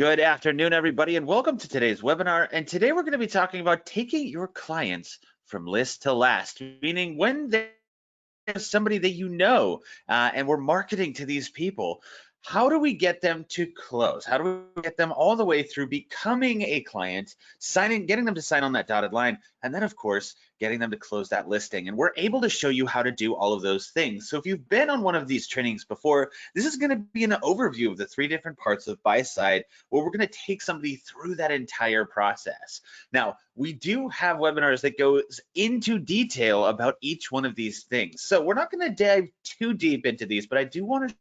Good afternoon, everybody, and welcome to today's webinar. And today we're going to be talking about taking your clients from list to last, meaning when there's somebody that you know and we're marketing to these people, how do we get them to close? How do we get them all the way through becoming a client, getting them to sign on that dotted line, and then, of course, getting them to close that listing? And we're able to show you how to do all of those things. So if you've been on one of these trainings before, this is going to be an overview of the 3 different parts of Buyside, where we're going to take somebody through that entire process. Now, we do have webinars that goes into detail about each one of these things. So we're not going to dive too deep into these, but I do want to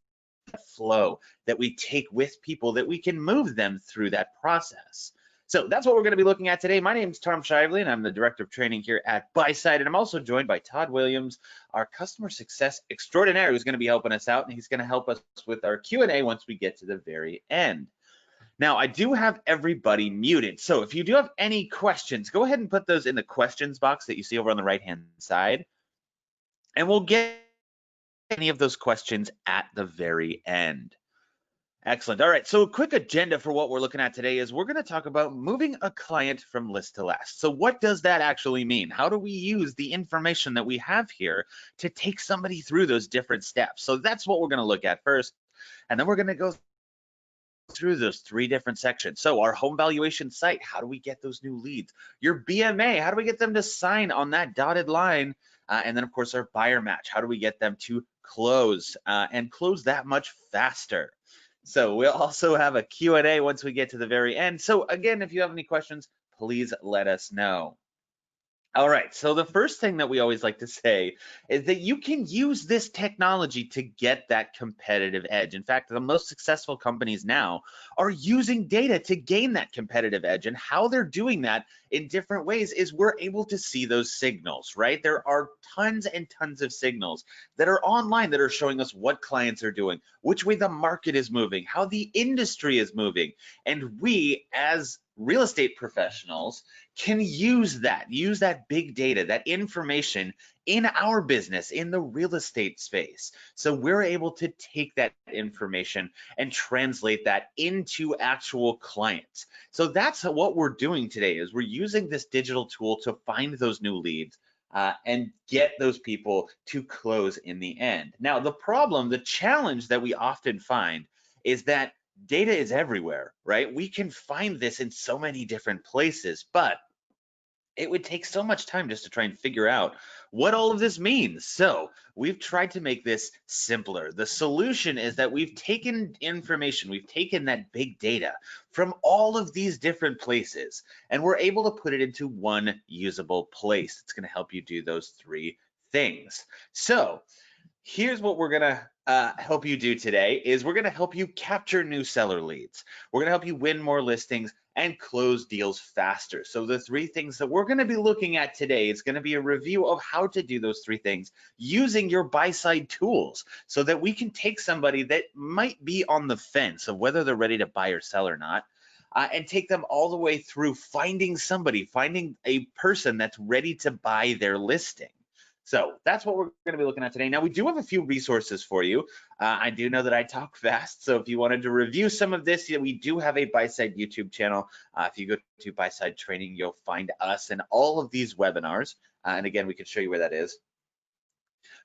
flow that we take with people that we can move them through that process. So that's what we're going to be looking at today. My name is Tom Shively, and I'm the Director of Training here at Buyside, and I'm also joined by Todd Williams, our Customer Success Extraordinaire, who's going to be helping us out, and he's going to help us with our Q&A once we get to the very end. Now, I do have everybody muted, so if you do have any questions, go ahead and put those in the questions box that you see over on the right-hand side, and we'll get any of those questions at the very end. Excellent. All right, so a quick agenda for what we're looking at today is we're going to talk about moving a client from list to last. So what does that actually mean? How do we use the information that we have here to take somebody through those different steps? So that's what we're going to look at first, and then we're going to go through those 3 different sections. So our home valuation site, how do we get those new leads? Your BMA, how do we get them to sign on that dotted line? And then, of course, our buyer match, how do we get them to close and close that much faster? So we'll also have a Q&A once we get to the very end. So again, if you have any questions, please let us know. All right, so the first thing that we always like to say is that you can use this technology to get that competitive edge. In fact, the most successful companies now are using data to gain that competitive edge, and how they're doing that in different ways is we're able to see those signals, right? There are tons and tons of signals that are online that are showing us what clients are doing, which way the market is moving, how the industry is moving, and we as real estate professionals can use that big data, that information in our business, in the real estate space. So we're able to take that information and translate that into actual clients. So that's what we're doing today, is we're using this digital tool to find those new leads and get those people to close in the end. Now, the challenge that we often find is that data is everywhere, right? We can find this in so many different places, but it would take so much time just to try and figure out what all of this means. So we've tried to make this simpler. The solution is that we've taken information, we've taken that big data from all of these different places, and we're able to put it into one usable place. It's going to help you do those 3 things. So here's what we're going to help you do today is we're going to help you capture new seller leads. We're going to help you win more listings and close deals faster. So the 3 things that we're going to be looking at today is going to be a review of how to do those 3 things using your Buyside tools, so that we can take somebody that might be on the fence of whether they're ready to buy or sell or not, and take them all the way through finding a person that's ready to buy their listing. So that's what we're going to be looking at today. Now, we do have a few resources for you. I do know that I talk fast, so if you wanted to review some of this, we do have a Buyside YouTube channel. If you go to Buyside Training, you'll find us and all of these webinars. And again, we can show you where that is.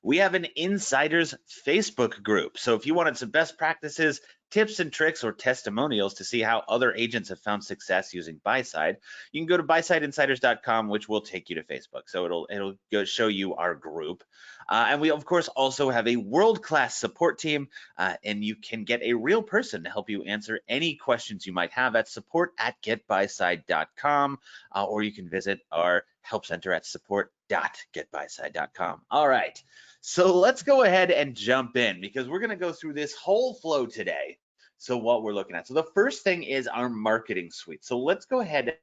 We have an Insiders Facebook group. So if you wanted some best practices, tips and tricks, or testimonials to see how other agents have found success using Buyside, you can go to buysideinsiders.com, which will take you to Facebook. So it'll go show you our group. And we, of course, also have a world-class support team, and you can get a real person to help you answer any questions you might have at support@getbuyside.com, or you can visit our help center at support.getbuyside.com. All right. So let's go ahead and jump in, because we're going to go through this whole flow today. So what we're looking at. So the first thing is our marketing suite. So let's go ahead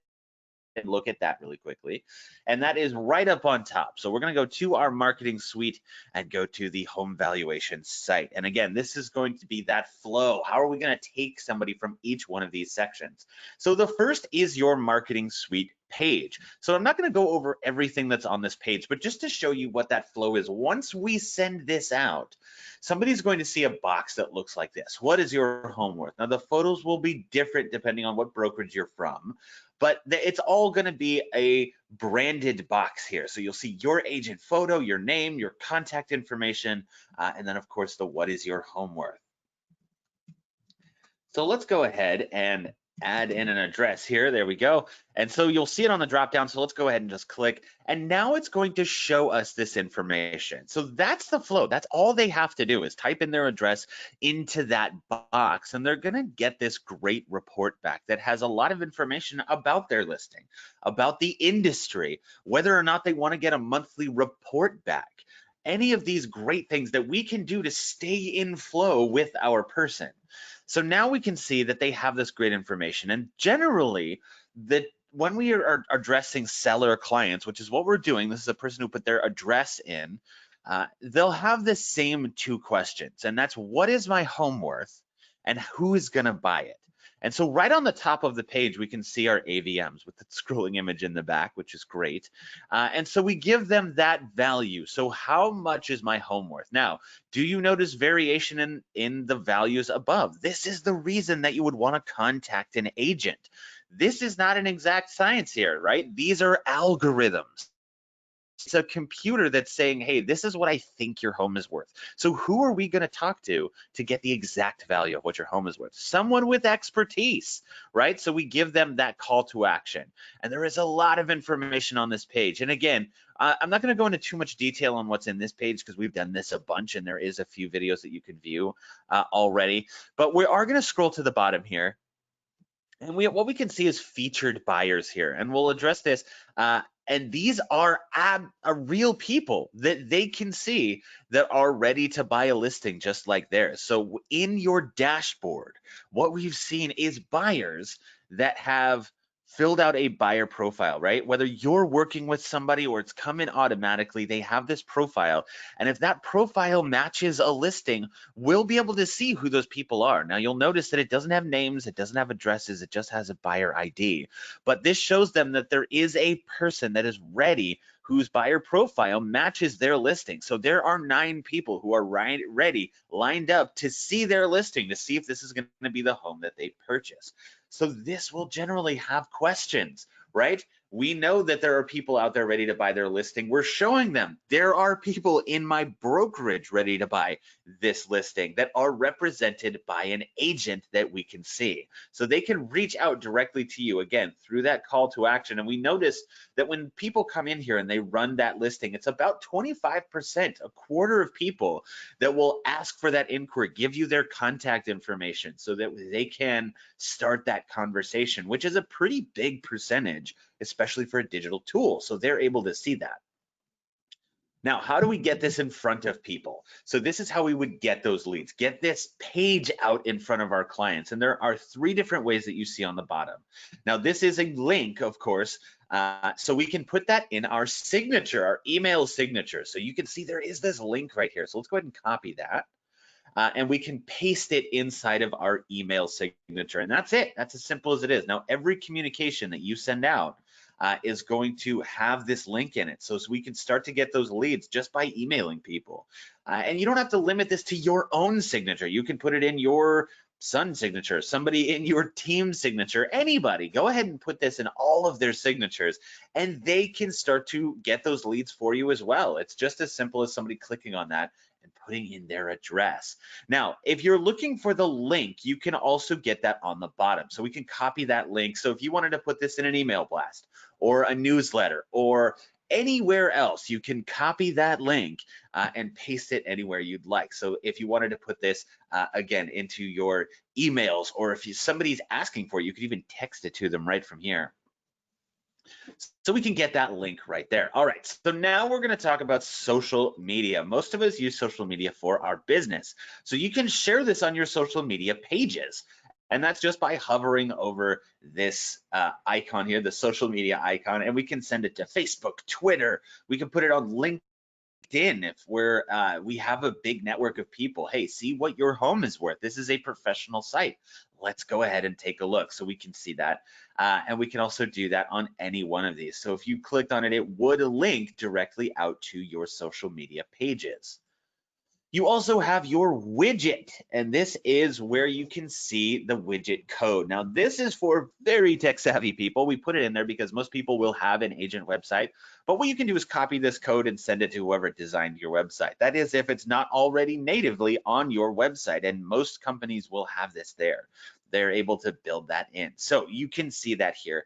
and look at that really quickly. And that is right up on top. So we're going to go to our marketing suite and go to the home valuation site. And again, this is going to be that flow. How are we going to take somebody from each one of these sections? So the first is your marketing suite page. So I'm not going to go over everything that's on this page, but just to show you what that flow is, once we send this out, somebody's going to see a box that looks like this. What is your home worth? Now, the photos will be different depending on what brokerage you're from, but it's all going to be a branded box here. So you'll see your agent photo, your name, your contact information, and then of course the what is your home worth. So let's go ahead and add in an address here. There we go. And so you'll see it on the drop down. So let's go ahead and just click. And now it's going to show us this information. So that's the flow. That's all they have to do is type in their address into that box. And they're going to get this great report back that has a lot of information about their listing, about the industry, whether or not they want to get a monthly report back. Any of these great things that we can do to stay in flow with our person. So now we can see that they have this great information. And generally, when we are addressing seller clients, which is what we're doing, this is a person who put their address in, they'll have the same two questions. And that's, what is my home worth and who is going to buy it? And so right on the top of the page, we can see our AVMs with the scrolling image in the back, which is great. And so we give them that value. So how much is my home worth? Now, do you notice variation in the values above? This is the reason that you would want to contact an agent. This is not an exact science here, right? These are algorithms. It's a computer that's saying, hey, this is what I think your home is worth. So who are we going to talk to get the exact value of what your home is worth? Someone with expertise, right? So we give them that call to action. And there is a lot of information on this page. And again, I'm not going to go into too much detail on what's in this page because we've done this a bunch and there is a few videos that you can view already. But we are going to scroll to the bottom here. And what we can see is featured buyers here. And we'll address this. And these are real people that they can see that are ready to buy a listing just like theirs. So in your dashboard, what we've seen is buyers that have filled out a buyer profile, right? Whether you're working with somebody or it's come in automatically, they have this profile. And if that profile matches a listing, we'll be able to see who those people are. Now you'll notice that it doesn't have names, it doesn't have addresses, it just has a buyer ID. But this shows them that there is a person that is ready whose buyer profile matches their listing. So there are 9 people who are ready, lined up to see their listing, to see if this is going to be the home that they purchase. So this will generally have questions, right? We know that there are people out there ready to buy their listing. We're showing them there are people in my brokerage ready to buy this listing that are represented by an agent that we can see. So they can reach out directly to you, again, through that call to action. And we notice that when people come in here and they run that listing, it's about 25%, a quarter of people that will ask for that inquiry, give you their contact information so that they can start that conversation, which is a pretty big percentage, especially for a digital tool. So they're able to see that. Now, how do we get this in front of people? So this is how we would get those leads, get this page out in front of our clients. And there are 3 different ways that you see on the bottom. Now, this is a link, of course, so we can put that in our signature, our email signature. So you can see there is this link right here. So let's go ahead and copy that. And we can paste it inside of our email signature. And that's it. That's as simple as it is. Now, every communication that you send out is going to have this link in it. So we can start to get those leads just by emailing people. And you don't have to limit this to your own signature. You can put it in your son's signature, somebody in your team's signature, anybody. Go ahead and put this in all of their signatures and they can start to get those leads for you as well. It's just as simple as somebody clicking on that and putting in their address. Now, if you're looking for the link, you can also get that on the bottom. So we can copy that link. So if you wanted to put this in an email blast or a newsletter or anywhere else, you can copy that link and paste it anywhere you'd like. So if you wanted to put this again into your emails, or if somebody's asking for it, you could even text it to them right from here. So we can get that link right there. All right, so now we're going to talk about social media. Most of us use social media for our business. So you can share this on your social media pages. And that's just by hovering over this icon here, the social media icon, and we can send it to Facebook, Twitter. We can put it on LinkedIn. LinkedIn, if we have a big network of people, hey, see what your home is worth. This is a professional site. Let's go ahead and take a look so we can see that. And we can also do that on any one of these. So if you clicked on it, it would link directly out to your social media pages. You also have your widget, and this is where you can see the widget code. Now, this is for very tech savvy people. We put it in there because most people will have an agent website, but what you can do is copy this code and send it to whoever designed your website. That is, if it's not already natively on your website, and most companies will have this there. They're able to build that in. So you can see that here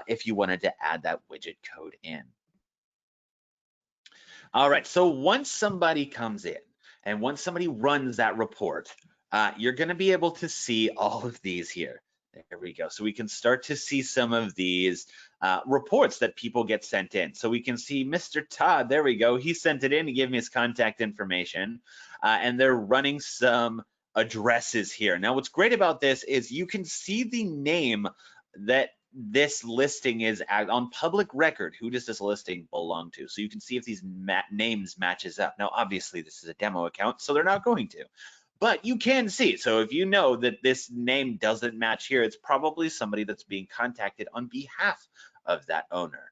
if you wanted to add that widget code in. All right, so once somebody comes in, and once somebody runs that report, you're going to be able to see all of these here. There we go. So we can start to see some of these reports that people get sent in. So we can see Mr. Todd, there we go. He sent it in, he gave me his contact information, and they're running some addresses here. Now, what's great about this is you can see the name that this listing is on public record. Who does this listing belong to? So you can see if these names matches up. Now, obviously, this is a demo account, so they're not going to. But you can see, so if you know that this name doesn't match here, it's probably somebody that's being contacted on behalf of that owner.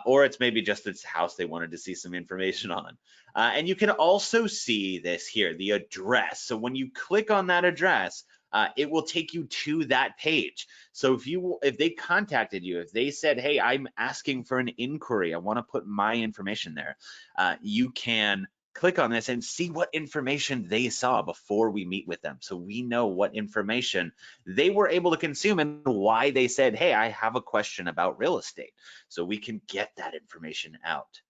Or it's maybe just its house they wanted to see some information on. And you can also see this here, the address. So when you click on that address, it will take you to that page. So if they contacted you, if they said, hey, I'm asking for an inquiry, I want to put my information there, you can click on this and see what information they saw before we meet with them. So we know what information they were able to consume and why they said, hey, I have a question about real estate. So we can get that information out.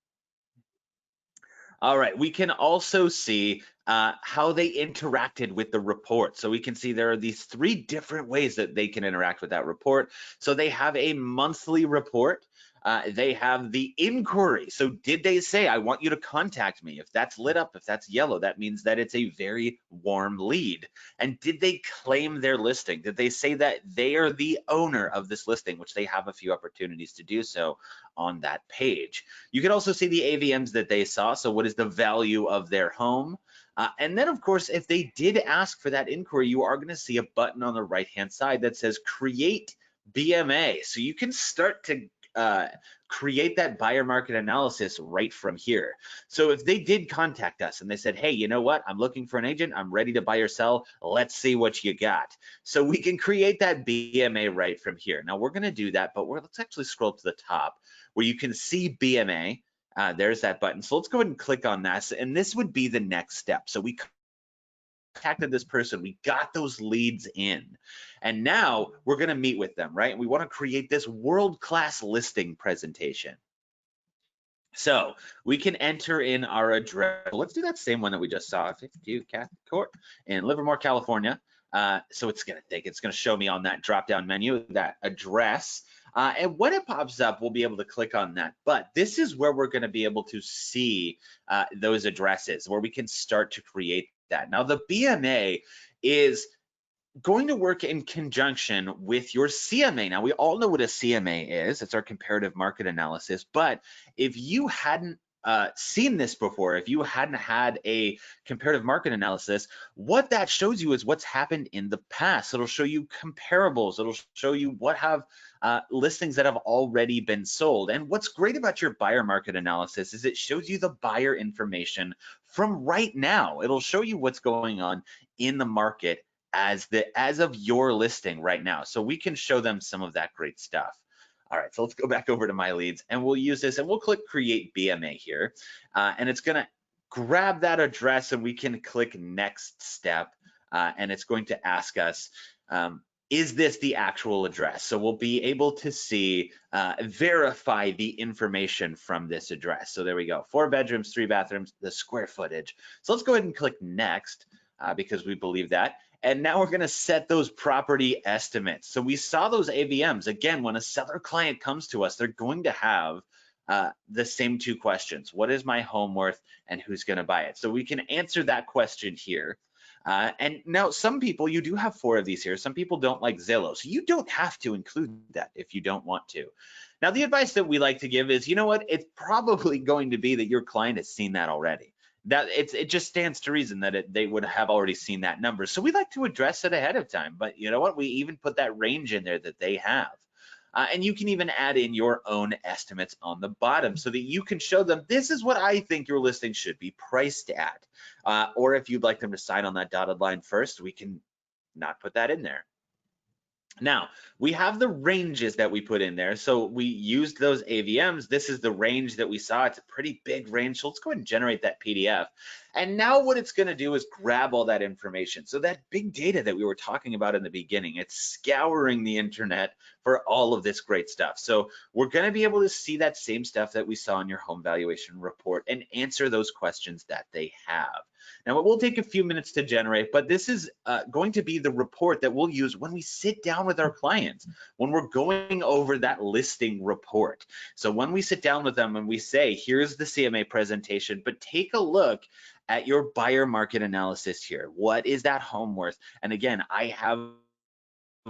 All right, we can also see how they interacted with the report. So we can see there are these 3 different ways that they can interact with that report. So they have a monthly report. They have the inquiry. So did they say, I want you to contact me? If that's lit up, if that's yellow, that means that it's a very warm lead. And did they claim their listing? Did they say that they are the owner of this listing, which they have a few opportunities to do so on that page? You can also see the AVMs that they saw. So what is the value of their home? And then, of course, if they did ask for that inquiry, you are going to see a button on the right-hand side that says Create BMA. So you can start to create that buyer market analysis right from here. So if they did contact us and they said, hey, you know what, I'm looking for an agent, I'm ready to buy or sell, let's see what you got. So we can create that BMA right from here. Now we're going to do that, but let's actually scroll to the top where you can see BMA. There's that button. So let's go ahead and click on that. And this would be the next step. So we contacted this person, we got those leads in, and now we're going to meet with them, right? We want to create this world-class listing presentation. So we can enter in our address. Let's do that same one that we just saw, 52 Catholic Court in Livermore, California. So it's going to show me on that drop-down menu that address. And when it pops up, we'll be able to click on that. But this is where we're going to be able to see those addresses, where we can start to create that. Now, the BMA is going to work in conjunction with your CMA. Now, we all know what a CMA is. It's our comparative market analysis. But if you hadn't seen this before, if you hadn't had a comparative market analysis, what that shows you is what's happened in the past. It'll show you comparables. It'll show you what have listings that have already been sold. And what's great about your buyer market analysis is it shows you the buyer information from right now. It'll show you what's going on in the market as of your listing right now. So we can show them some of that great stuff. All right, so let's go back over to my leads and we'll use this and we'll click Create BMA here. And it's gonna grab that address and we can click Next Step. And it's going to ask us, is this the actual address? So we'll be able to see, verify the information from this address. So there we go, 4 bedrooms, 3 bathrooms, the square footage. So let's go ahead and click Next because we believe that. And now we're going to set those property estimates. So we saw those AVMs. Again, when a seller client comes to us, they're going to have the same 2 questions. What is my home worth and who's going to buy it? So we can answer that question here. And now some people, you do have 4 of these here. Some people don't like Zillow. So you don't have to include that if you don't want to. Now, the advice that we like to give is, you know what? It's probably going to be that your client has seen that already. that it just stands to reason that they would have already seen that number. So we like to address it ahead of time. But you know what? We even put that range in there that they have. And you can even add in your own estimates on the bottom so that you can show them this is what I think your listing should be priced at. Or if you'd like them to sign on that dotted line first, we can not put that in there. Now, we have the ranges that we put in there. So we used those AVMs. This is the range that we saw. It's a pretty big range. So let's go ahead and generate that PDF. And now what it's going to do is grab all that information. So that big data that we were talking about in the beginning, it's scouring the internet for all of this great stuff. So we're going to be able to see that same stuff that we saw in your home valuation report and answer those questions that they have. Now, it will take a few minutes to generate, but this is going to be the report that we'll use when we sit down with our clients, when we're going over that listing report. So when we sit down with them and we say, here's the CMA presentation, but take a look at your buyer market analysis here. What is that home worth? And again, I have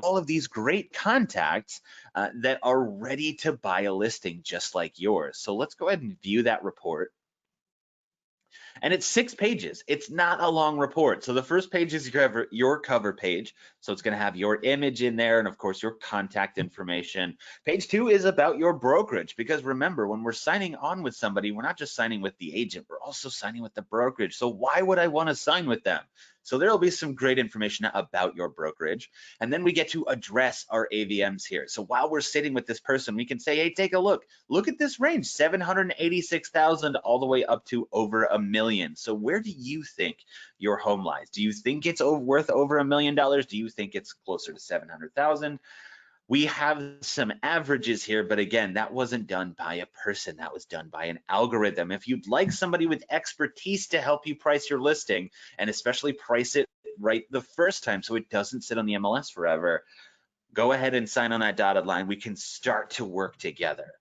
all of these great contacts that are ready to buy a listing just like yours. So let's go ahead and view that report. And it's 6 pages. It's not a long report. So the first page is your cover page. So it's going to have your image in there and, of course, your contact information. Page 2 is about your brokerage, because remember, when we're signing on with somebody, we're not just signing with the agent, we're also signing with the brokerage. So why would I want to sign with them? So there'll be some great information about your brokerage. And then we get to address our AVMs here. So while we're sitting with this person, we can say, hey, take a look. Look at this range, 786,000 all the way up to over $1 million. So where do you think your home lies? Do you think it's worth over $1 million? Do you think it's closer to 700,000? We have some averages here, but again, that wasn't done by a person. That was done by an algorithm. If you'd like somebody with expertise to help you price your listing, and especially price it right the first time so it doesn't sit on the MLS forever, go ahead and sign on that dotted line. We can start to work together.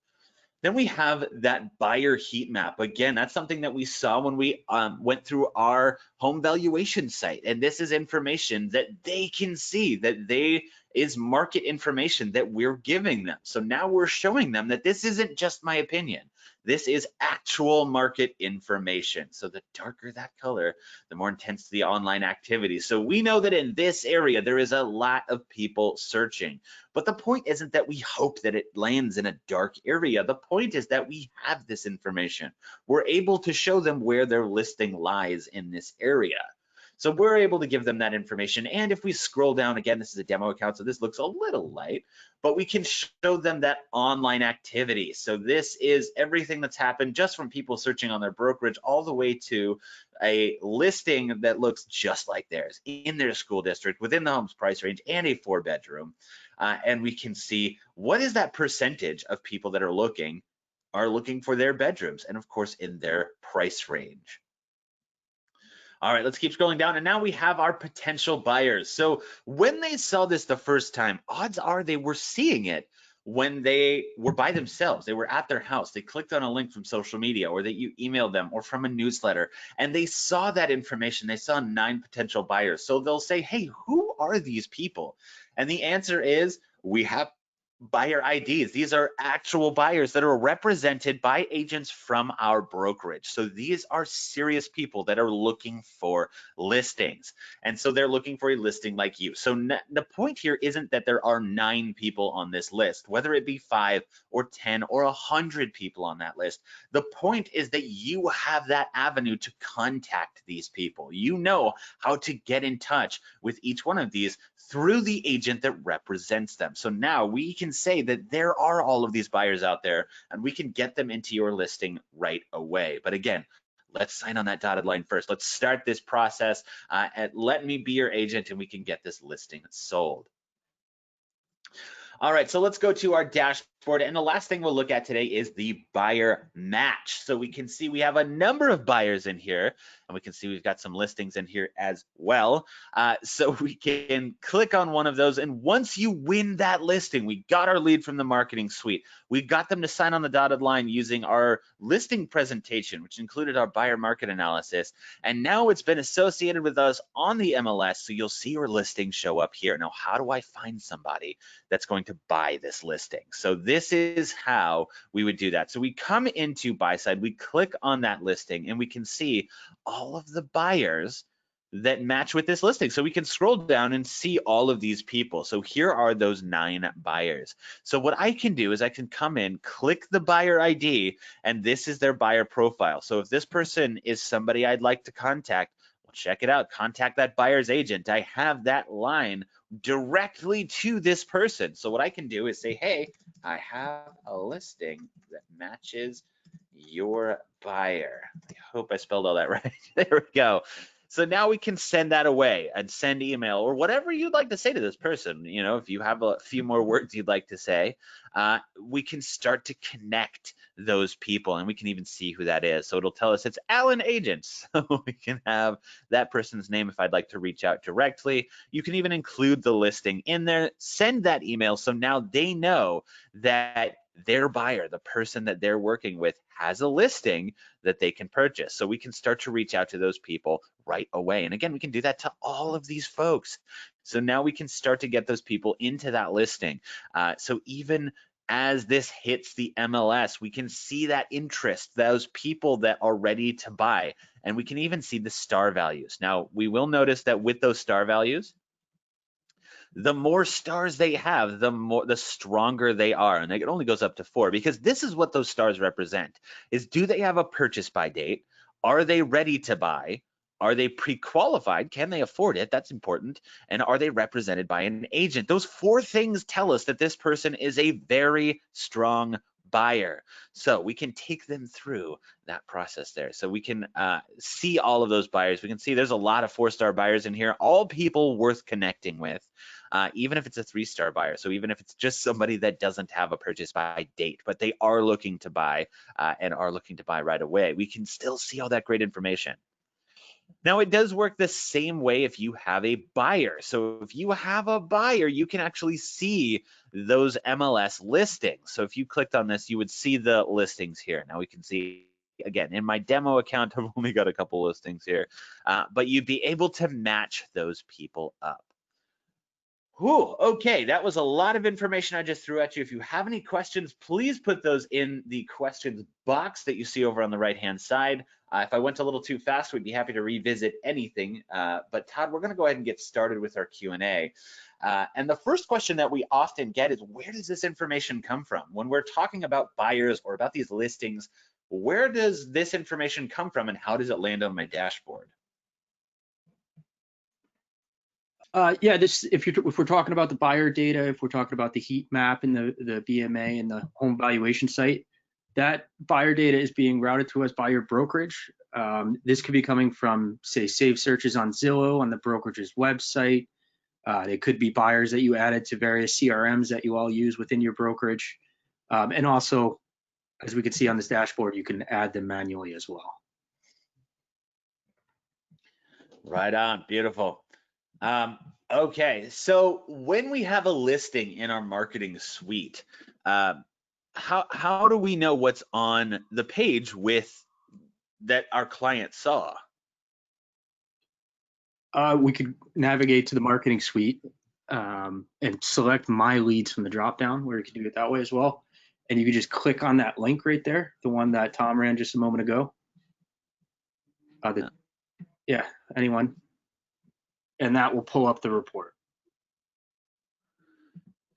Then we have that buyer heat map. Again, that's something that we saw when we went through our home valuation site. And this is information that they can see, that is market information that we're giving them. So now we're showing them that this isn't just my opinion. This is actual market information. So the darker that color, the more intense the online activity. So we know that in this area, there is a lot of people searching. But the point isn't that we hope that it lands in a dark area. The point is that we have this information. We're able to show them where their listing lies in this area. So we're able to give them that information. And if we scroll down, again, this is a demo account, so this looks a little light, but we can show them that online activity. So this is everything that's happened just from people searching on their brokerage all the way to a listing that looks just like theirs in their school district, within the home's price range, and a 4-bedroom. And we can see what is that percentage of people that are looking for their bedrooms, and of course in their price range. All right, let's keep scrolling down. And now we have our potential buyers. So when they saw this the first time, odds are they were seeing it when they were by themselves. They were at their house. They clicked on a link from social media, or that you emailed them, or from a newsletter, and they saw that information. They saw 9 potential buyers. So they'll say, hey, who are these people? And the answer is, we have buyer IDs. These are actual buyers that are represented by agents from our brokerage. So these are serious people that are looking for listings. And so they're looking for a listing like you. So the point here isn't that there are 9 people on this list, whether it be 5 or 10 or 100 people on that list. The point is that you have that avenue to contact these people. You know how to get in touch with each one of these through the agent that represents them. So now we can say that there are all of these buyers out there, and we can get them into your listing right away. But again, let's sign on that dotted line first. Let's start this process and let me be your agent, and we can get this listing sold. All right, so let's go to our dashboard. And the last thing we'll look at today is the buyer match. So we can see we have a number of buyers in here, and we can see we've got some listings in here as well. So we can click on one of those. And once you win that listing, we got our lead from the marketing suite. We got them to sign on the dotted line using our listing presentation, which included our buyer market analysis. And now it's been associated with us on the MLS. So you'll see your listing show up here. Now, how do I find somebody that's going to to buy this listing. So this is how we would do that. So we come into Buyside, we click on that listing, and we can see all of the buyers that match with this listing. So we can scroll down and see all of these people. So here are those 9 buyers. So what I can do is I can come in, click the buyer ID, and this is their buyer profile. So if this person is somebody I'd like to contact, well, check it out, contact that buyer's agent. I have that line directly to this person. So what I can do is say, hey, I have a listing that matches your buyer. I hope I spelled all that right. There we go. So now we can send that away and send email or whatever you'd like to say to this person. You know, if you have a few more words you'd like to say, we can start to connect those people, and we can even see who that is. So it'll tell us it's Alan Agents. So we can have that person's name if I'd like to reach out directly. You can even include the listing in there, send that email, so now they know that their buyer, the person that they're working with, has a listing that they can purchase. So we can start to reach out to those people right away. And again, we can do that to all of these folks. So now we can start to get those people into that listing. So even as this hits the MLS, we can see that interest, those people that are ready to buy, and we can even see the star values. Now, we will notice that with those star values, the more stars they have, the stronger they are. And it only goes up to 4, because this is what those stars represent, is do they have a purchase by date? Are they ready to buy? Are they pre-qualified? Can they afford it? That's important. And are they represented by an agent? Those 4 things tell us that this person is a very strong buyer. So we can take them through that process there. So we can see all of those buyers. We can see there's a lot of 4-star buyers in here, all people worth connecting with. Even if it's a 3-star buyer. So even if it's just somebody that doesn't have a purchase by date, but they are looking to buy and are looking to buy right away, we can still see all that great information. Now, it does work the same way if you have a buyer. So if you have a buyer, you can actually see those MLS listings. So if you clicked on this, you would see the listings here. Now we can see, again, in my demo account, I've only got a couple listings here, but you'd be able to match those people up. Whew, okay, that was a lot of information I just threw at you. If you have any questions, please put those in the questions box that you see over on the right-hand side. If I went a little too fast, we'd be happy to revisit anything. But Todd, we're gonna go ahead and get started with our Q&A. And the first question that we often get is, where does this information come from? When we're talking about buyers or about these listings, where does this information come from and how does it land on my dashboard? Yeah, if we're talking about the buyer data, if we're talking about the heat map and the BMA and the home valuation site, that buyer data is being routed to us by your brokerage. This could be coming from, say, saved searches on Zillow on the brokerage's website. They could be buyers that you added to various CRMs that you all use within your brokerage. And also, as we can see on this dashboard, you can add them manually as well. Right on, beautiful. Okay, so when we have a listing in our marketing suite, how do we know what's on the page with that our client saw? We could navigate to the marketing suite and select my leads from the dropdown, where you can do it that way as well. And you can just click on that link right there, the one that Tom ran just a moment ago. Yeah, anyone. And that will pull up the report.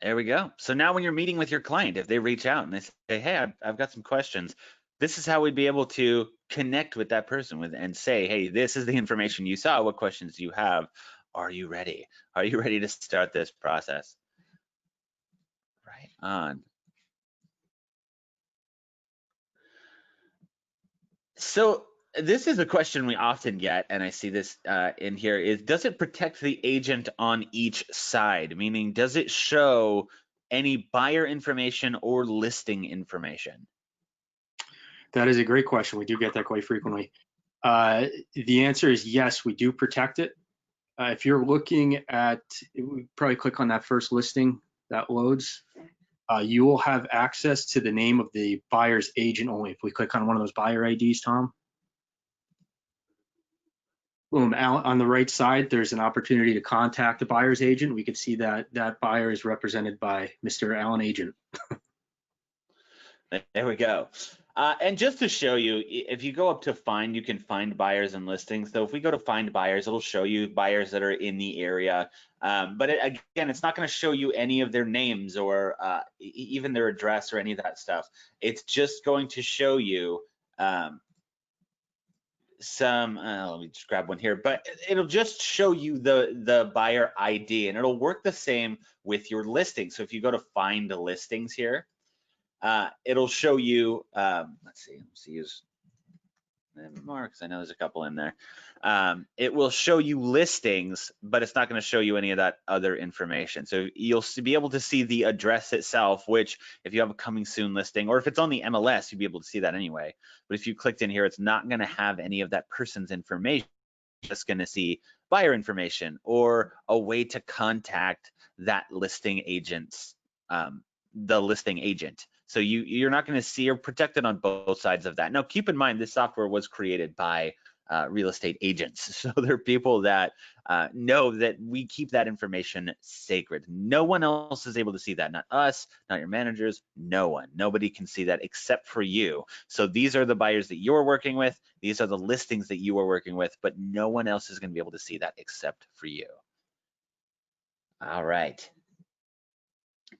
There we go. So now when you're meeting with your client, if they reach out and they say, hey, I've got some questions, this is how we'd be able to connect with that person and say, hey, this is the information you saw. What questions do you have? Are you ready? Are you ready to start this process? Right on. So this is a question we often get, and I see this in here, is does it protect the agent on each side? Meaning, does it show any buyer information or listing information? That is a great question. We do get that quite frequently. The answer is yes, we do protect it. If you're looking at, probably click on that first listing that loads. You will have access to the name of the buyer's agent only. If we click on one of those buyer IDs, Tom. boom, out on the right side, there's an opportunity to contact the buyer's agent. We could see that that buyer is represented by Mr. Allen Agent. There we go. And just to show you, if you go up to find, you can find buyers and listings. So if we go to find buyers, it'll show you buyers that are in the area. But again, it's not going to show you any of their names or even their address or any of that stuff. It's just going to show you some, let me just grab one here, but it'll just show you the buyer ID, and it'll work the same with your listing. So if you go to find listings here, it'll show you, let's use more because I know there's a couple in there. It will show you listings, but it's not going to show you any of that other information. So you'll be able to see the address itself, which if you have a coming soon listing, or if it's on the MLS, you'll be able to see that anyway. But if you clicked in here, it's not going to have any of that person's information. It's just going to see buyer information or a way to contact that listing agent's, the listing agent. So you're not going to see, you're protected on both sides of that. Now, keep in mind, this software was created by real estate agents. So there are people that know that we keep that information sacred. No one else is able to see that, not us, not your managers, no one. Nobody can see that except for you. So these are the buyers that you're working with. These are the listings that you are working with, but no one else is going to be able to see that except for you. All right.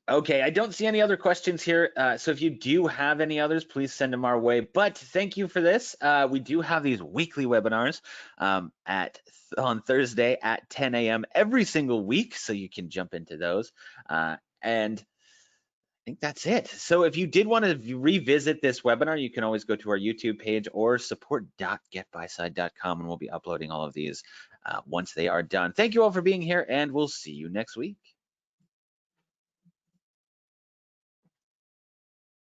Okay, I don't see any other questions here. So if you do have any others, please send them our way. But thank you for this. We do have these weekly webinars on Thursday at 10 a.m. every single week, so you can jump into those. And I think that's it. So if you did want to revisit this webinar, you can always go to our YouTube page or support.getbuyside.com, and we'll be uploading all of these once they are done. Thank you all for being here, and we'll see you next week.